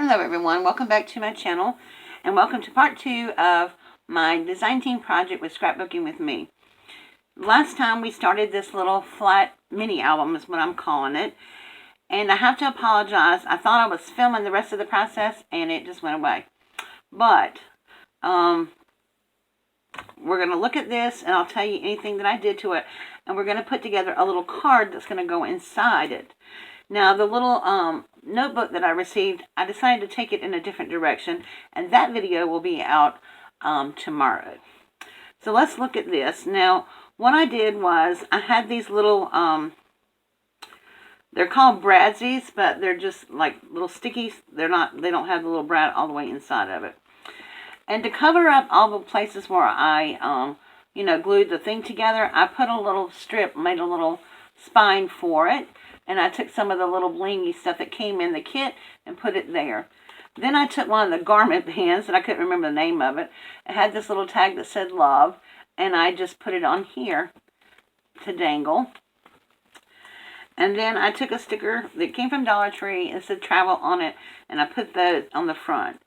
Hello everyone, welcome back to my channel and welcome to part 2 of my design team project with Scrapbooking with Me. Last time we started this little flat mini album is what I'm calling it, and I have to apologize. I thought I was filming the rest of the process and it just went away. But we're going to look at this and I'll tell you anything that I did to it, and we're going to put together a little card that's going to go inside it. Now, the little notebook that I received, I decided to take it in a different direction, and that video will be out tomorrow. So let's look at this. Now, what I did was I had these little, they're called Bradsies, but they're just like little stickies. They don't have the little brad all the way inside of it. And to cover up all the places where I, glued the thing together, I put a little strip, made a little spine for it. And I took some of the little blingy stuff that came in the kit and put it there. Then I took one of the garment bands, and I couldn't remember the name of it. It had this little tag that said love, and I just put it on here to dangle. And then I took a sticker that came from Dollar Tree and said travel on it, and I put those on the front.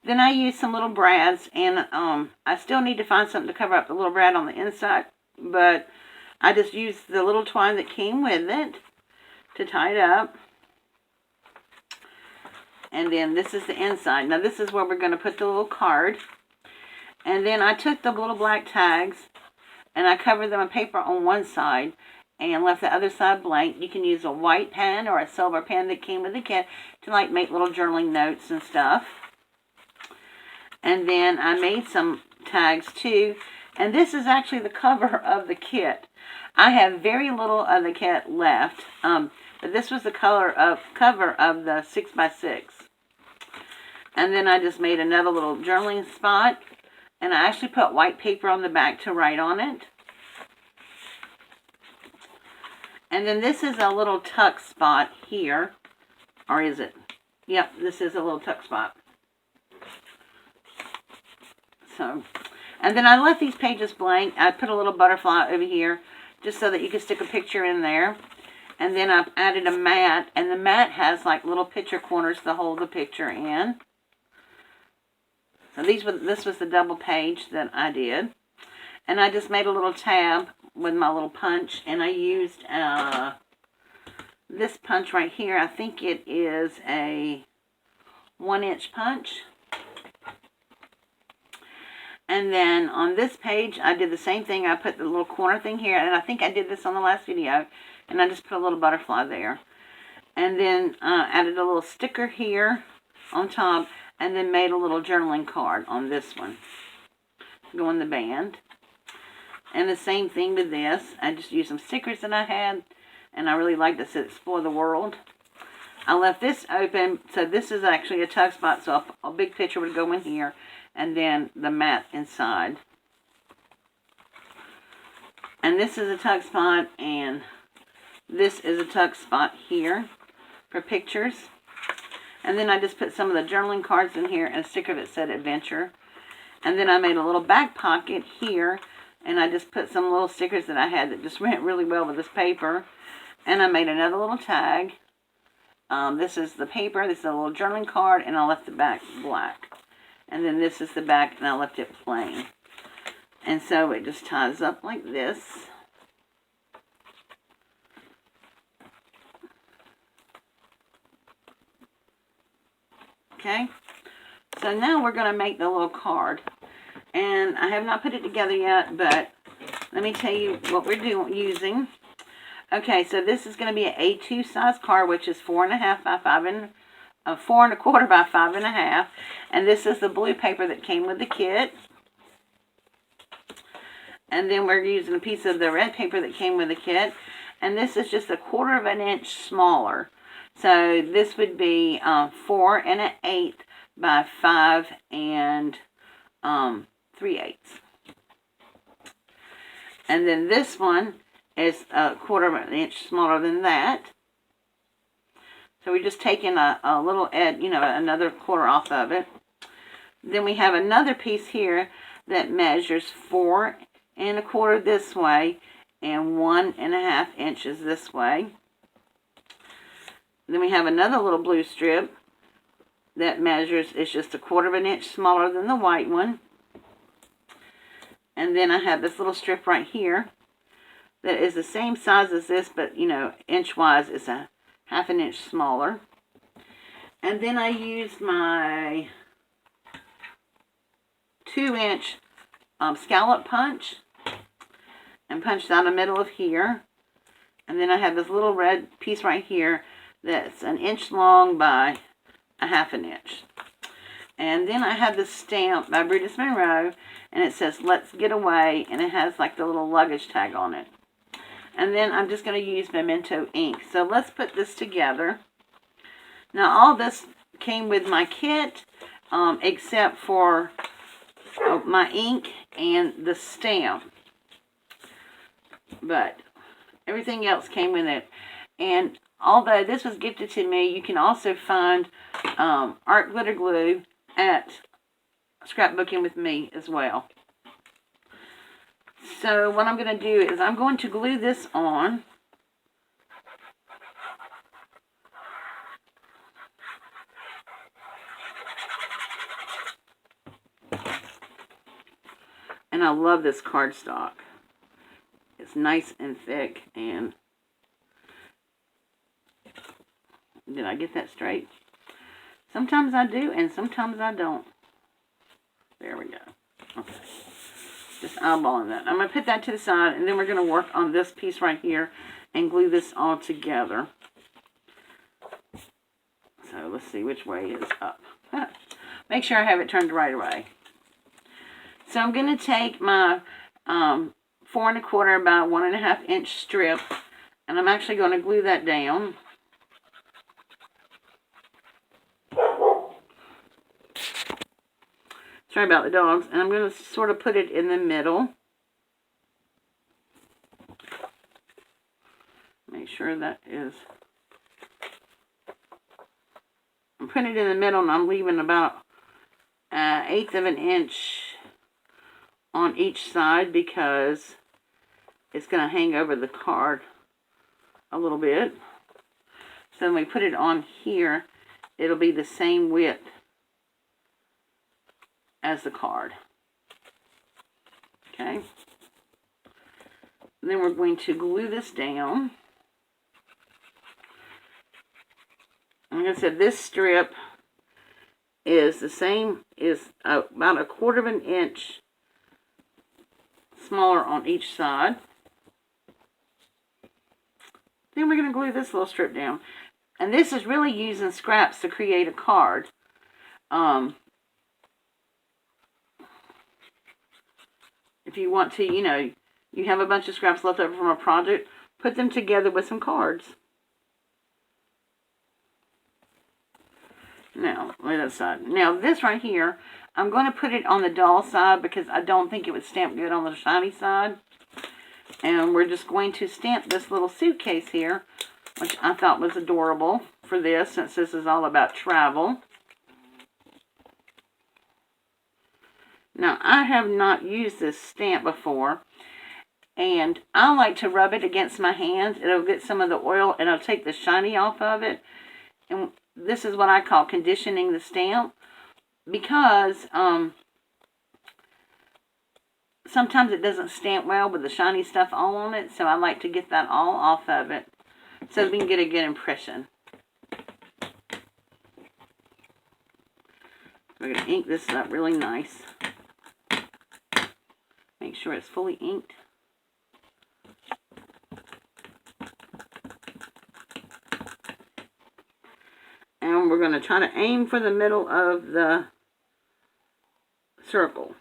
Then I used some little brads, and I still need to find something to cover up the little brad on the inside, but I just used the little twine that came with it to tie it up. And then this is the inside. Now this is where we're going to put the little card. And then I took the little black tags and I covered them in paper on one side and left the other side blank. You can use a white pen or a silver pen that came with the kit to like make little journaling notes and stuff. And then I made some tags too. And this is actually the cover of the kit. I have very little of the kit left. But this was the cover of the 6x6. And then I just made another little journaling spot. And I actually put white paper on the back to write on it. And then this is a little tuck spot here. Or is it? Yep, this is a little tuck spot. So, and then I left these pages blank. I put a little butterfly over here just so that you could stick a picture in there. And then I've added a mat, and the mat has like little picture corners to hold the picture in. So this was the double page that I did. And I just made a little tab with my little punch, and I used this punch right here. I think it is a 1-inch punch. And then on this page, I did the same thing. I put the little corner thing here, and I think I did this on the last video. And I just put a little butterfly there. And then added a little sticker here on top. And then made a little journaling card on this one. Go in the band. And the same thing with this. I just used some stickers that I had. And I really like this. It's for the world. I left this open. So this is actually a tuck spot. So a big picture would go in here. And then the mat inside. And this is a tuck spot. And this is a tuck spot here for pictures. And then I just put some of the journaling cards in here and a sticker that said adventure. And then I made a little back pocket here. And I just put some little stickers that I had that just went really well with this paper. And I made another little tag. This is the paper. This is a little journaling card. And I left the back black. And then this is the back, and I left it plain. And so it just ties up like this. Okay, so now we're going to make the little card. And I have not put it together yet, but let me tell you what we're using. Okay, so this is going to be an A2 size card, which is 4.25 by 4.25 by 5.5. And this is the blue paper that came with the kit. And then we're using a piece of the red paper that came with the kit. And this is just 1/4 inch smaller. So this would be 4 1/8 by 5 3/8. And then this one is 1/4 inch smaller than that. So we're just taking a little another quarter off of it. Then we have another piece here that measures 4 1/4 this way and 1.5 inches this way. Then we have another little blue strip that measures, it's just 1/4 of an inch smaller than the white one. And then I have this little strip right here that is the same size as this, but, you know, inch-wise, it's a 1/2 an inch smaller. And then I use my 2-inch scallop punch and punch down the middle of here. And then I have this little red piece right here that's 1 inch long by 1/2 an inch. And then I have this stamp by Brutus Monroe, and it says, "Let's get away," and it has like the little luggage tag on it. And then I'm just going to use Memento ink. So let's put this together. Now all this came with my kit, except for my ink and the stamp. But everything else came with it. And although this was gifted to me, you can also find art glitter glue at Scrapbooking with Me as well. So what I'm going to do is I'm going to glue this on. And I love this cardstock. It's nice and thick. And did I get that straight? Sometimes I do and sometimes I don't. There we go. Okay. Just eyeballing that. I'm going to put that to the side, and then we're going to work on this piece right here and glue this all together. So let's see which way is up. Make sure I have it turned the right way. So I'm going to take my 4 1/4 by 1 1/2 inch strip, and I'm actually going to glue that down. Sorry about the dogs. And I'm going to sort of put it in the middle. Make sure that is... I'm putting it in the middle, and I'm leaving about 1/8 of an inch on each side because it's going to hang over the card a little bit. So when we put it on here, it'll be the same width as the card. Okay. And then we're going to glue this down. Like I said, this strip is the same, is about 1/4 of an inch smaller on each side. Then we're going to glue this little strip down. And this is really using scraps to create a card. If you want to, you know, you have a bunch of scraps left over from a project, put them together with some cards. Now, lay that aside. Now, this right here, I'm going to put it on the doll side because I don't think it would stamp good on the shiny side. And we're just going to stamp this little suitcase here, which I thought was adorable for this, since this is all about travel. Now, I have not used this stamp before, and I like to rub it against my hands. It'll get some of the oil, and it'll take the shiny off of it. And this is what I call conditioning the stamp, because sometimes it doesn't stamp well with the shiny stuff all on it, so I like to get that all off of it so we can get a good impression. We're going to ink this up really nice. Make sure it's fully inked. And we're going to try to aim for the middle of the circle.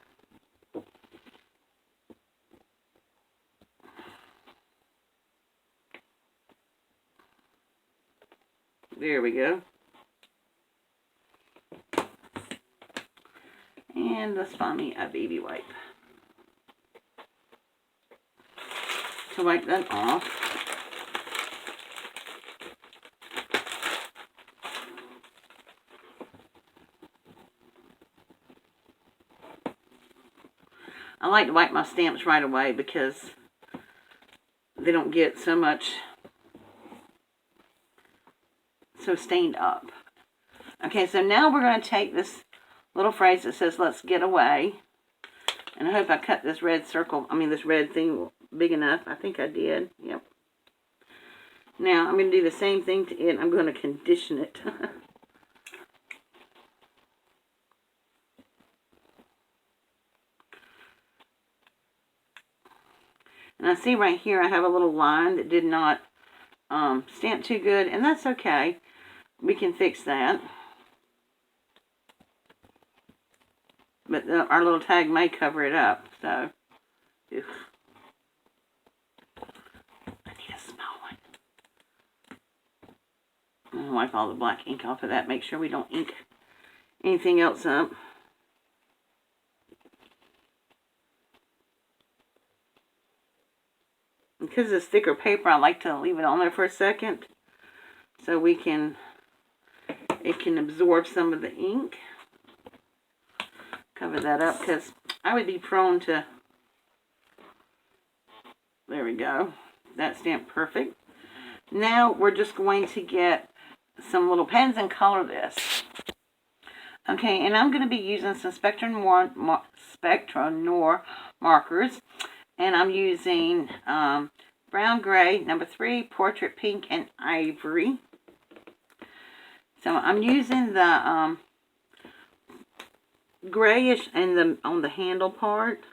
There we go. And let's find me a baby wipe to wipe that off. I like to wipe my stamps right away because they don't get so stained up. Okay, so now we're going to take this little phrase that says, let's get away. And I hope I cut this red circle, this red thing big enough. I think I did. Yep. Now, I'm going to do the same thing to it. I'm going to condition it. And I see right here I have a little line that did not stamp too good, and that's okay. We can fix that. But our little tag may cover it up, so. Oof. I need a small one. I'm going to wipe all the black ink off of that. Make sure we don't ink anything else up. Because it's thicker paper, I like to leave it on there for a second so it can absorb some of the ink. Cover that up because I would be prone to, there we go, that stamped perfect. Now we're just going to get some little pens and color this. Okay, and I'm going to be using some Spectra Noir markers, and I'm using brown gray, number 3, portrait pink, and ivory. So I'm using the grayish and on the handle part.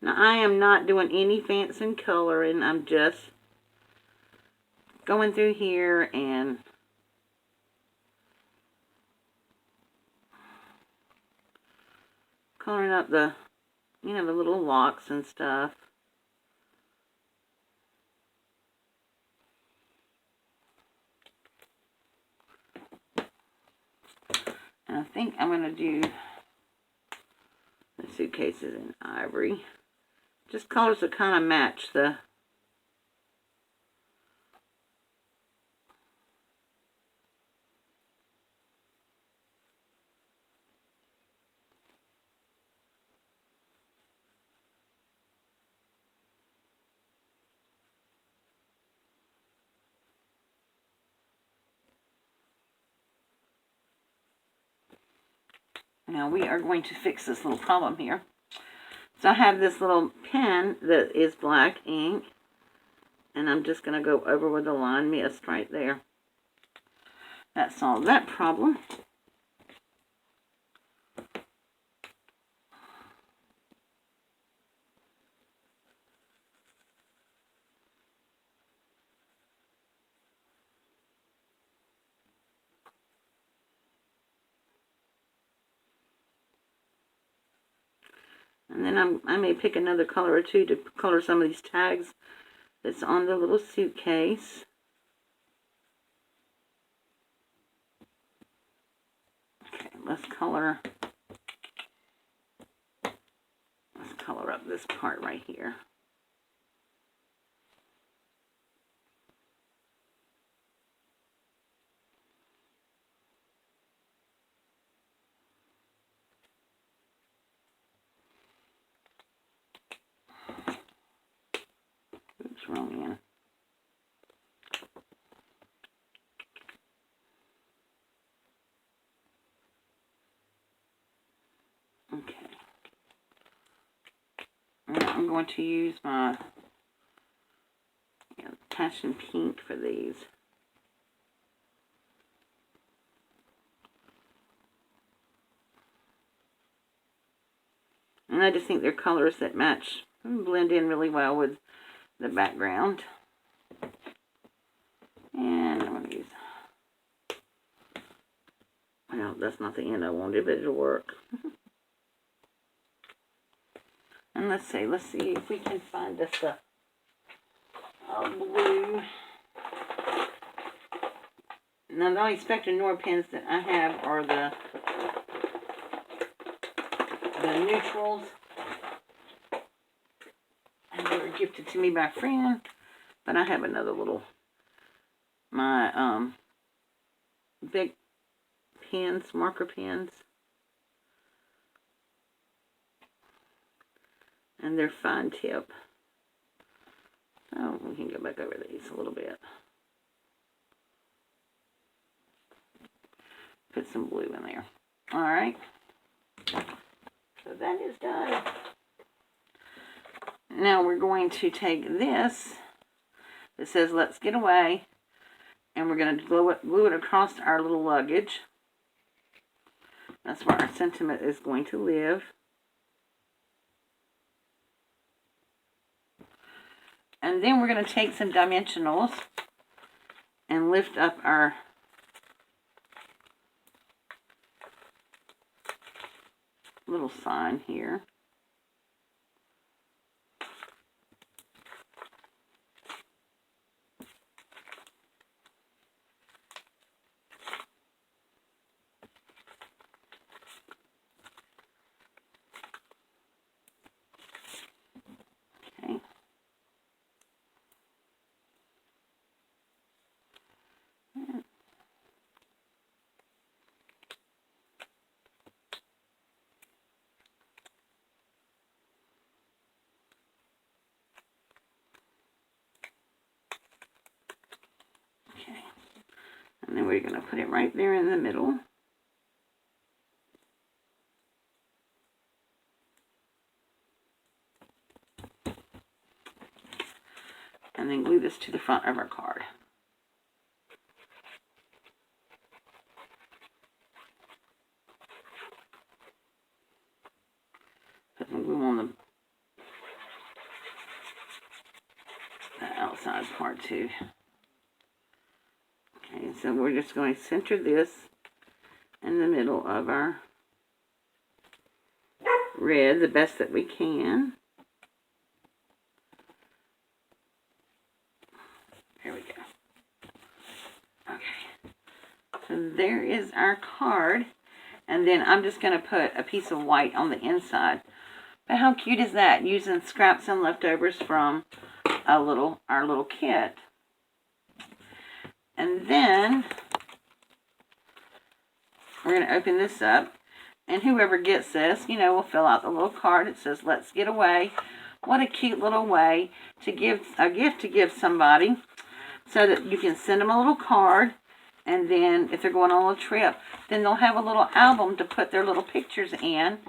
Now I am not doing any fancy coloring. I'm just going through here and coloring up the, the little locks and stuff. And I think I'm going to do the suitcases in ivory. Just colors that kind of match the Now we are going to fix this little problem here. So I have this little pen that is black ink, and I'm just going to go over where the line missed right there. That solved that problem. And then I may pick another color or two to color some of these tags that's on the little suitcase. Okay, let's color up this part right here. Oops, wrong end. Okay. Now I'm going to use my passion pink for these. And I just think they're colors that match and blend in really well with the background. And I'm going to use, well, that's not the end I wanted, but it'll work. And let's see if we can find us a blue. Now the only Spectra Noir pens that I have are the neutrals. And they were gifted to me by a friend. But I have another little, my big pens, marker pens. And they're fine tip. So we can go back over these a little bit. put some blue in there. All right. So that is done. Now we're going to take this that says "Let's Get Away," and we're going to glue it across our little luggage. That's where our sentiment is going to live. And then we're going to take some dimensionals and lift up our little sign here. Okay. And then we're going to put it right there in the middle. And then glue this to the front of our card. Put some glue on the outside part too. Okay, so we're just going to center this in the middle of our red the best that we can. There we go. Okay. So there is our card. And then I'm just going to put a piece of white on the inside. But how cute is that? Using scraps and leftovers from our little kit. And then we're going to open this up. And whoever gets this, you know, will fill out the little card. It says, "Let's get away." What a cute little way to give a gift to give somebody, so that you can send them a little card. And then if they're going on a trip, then they'll have a little album to put their little pictures in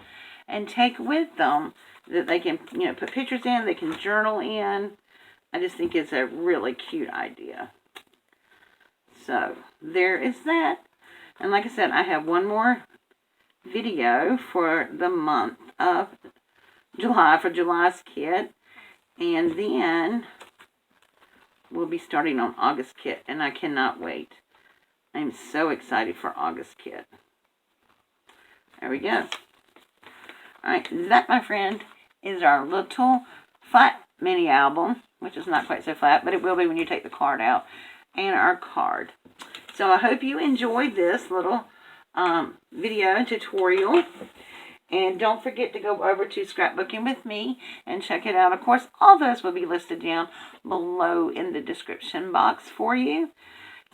and take with them, that they can, you know, put pictures in, they can journal in. I just think it's a really cute idea. So there is that. And like I said, I have one more video for the month of July, for July's kit. And then we'll be starting on August kit. And I cannot wait. I'm so excited for August kit. There we go. Alright, that, my friend, is our little flat mini album, which is not quite so flat, but it will be when you take the card out, and our card. So I hope you enjoyed this little video tutorial. And don't forget to go over to Scrapbooking with Me and check it out. Of course, all those will be listed down below in the description box for you.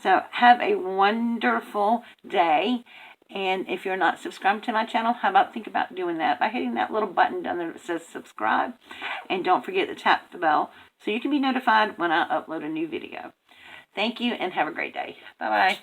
So have a wonderful day. And if you're not subscribed to my channel, how about think about doing that by hitting that little button down there that says subscribe. And don't forget to tap the bell so you can be notified when I upload a new video. Thank you and have a great day. Bye-bye.